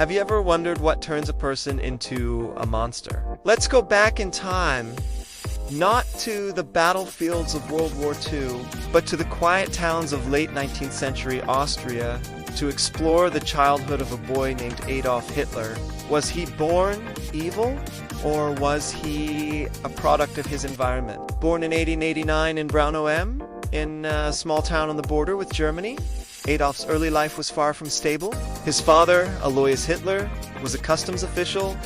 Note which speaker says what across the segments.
Speaker 1: Have you ever wondered what turns a person into a monster? Let's go back in time, not to the battlefields of World War II, but to the quiet towns of late 19th century Austria to explore the childhood of a boy named Adolf Hitler. Was he born evil, or was he a product of his environment? Born in 1889 in Braunau in a small town on the border with Germany, Adolf's early life was far from stable. His father, Alois Hitler, was a customs official,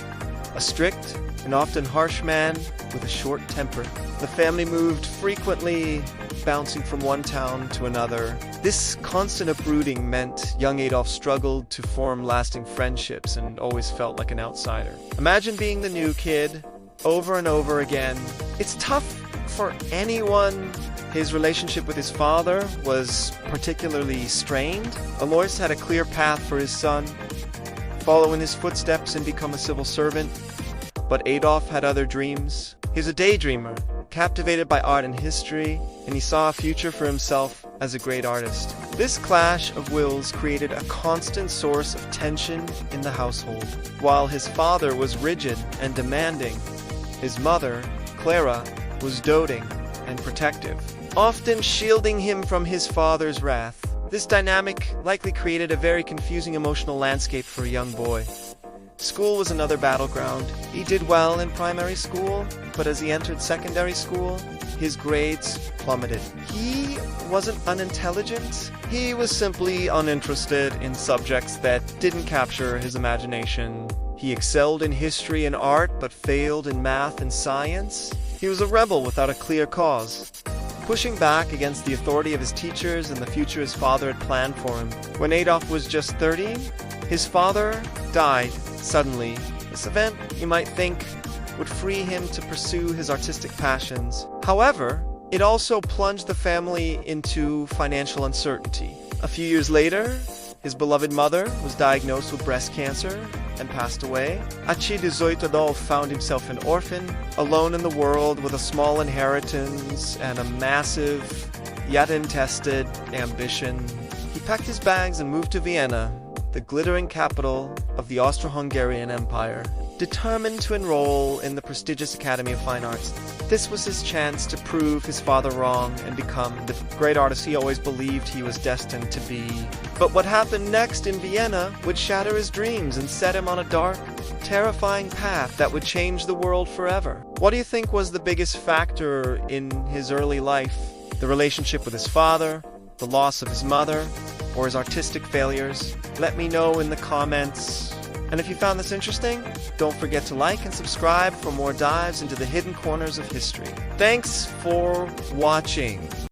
Speaker 1: a strict and often harsh man with a short temper. The family moved frequently, bouncing from one town to another. This constant uprooting meant young Adolf struggled to form lasting friendships and always felt like an outsider. Imagine being the new kid over and over again. It's tough for anyone. His relationship with his father was particularly strained. Alois had a clear path for his son, follow in his footsteps and become a civil servant. But Adolf had other dreams. He was a daydreamer, captivated by art and history, and he saw a future for himself as a great artist. This clash of wills created a constant source of tension in the household. While his father was rigid and demanding, his mother, Clara, was doting and protective, often shielding him from his father's wrath. This dynamic likely created a very confusing emotional landscape for a young boy. School was another battleground. He did well in primary school, but as he entered secondary school, his grades plummeted. He wasn't unintelligent. He was simply uninterested in subjects that didn't capture his imagination. He excelled in history and art, but failed in math and science. He was a rebel without a clear cause, pushing back against the authority of his teachers and the future his father had planned for him. When Adolf was just 13, his father died suddenly. This event, you might think, would free him to pursue his artistic passions. However, it also plunged the family into financial uncertainty. A few years later, his beloved mother was diagnosed with breast cancer and passed away. Archduke Adolf found himself an orphan, alone in the world with a small inheritance and a massive, yet untested ambition. He packed his bags and moved to Vienna, the glittering capital of the Austro-Hungarian Empire, determined to enroll in the prestigious Academy of Fine Arts. This was his chance to prove his father wrong and become the great artist he always believed he was destined to be. But what happened next in Vienna would shatter his dreams and set him on a dark, terrifying path that would change the world forever. What do you think was the biggest factor in his early life? The relationship with his father, the loss of his mother, or his artistic failures? Let me know in the comments. And if you found this interesting, don't forget to like and subscribe for more dives into the hidden corners of history. Thanks for watching.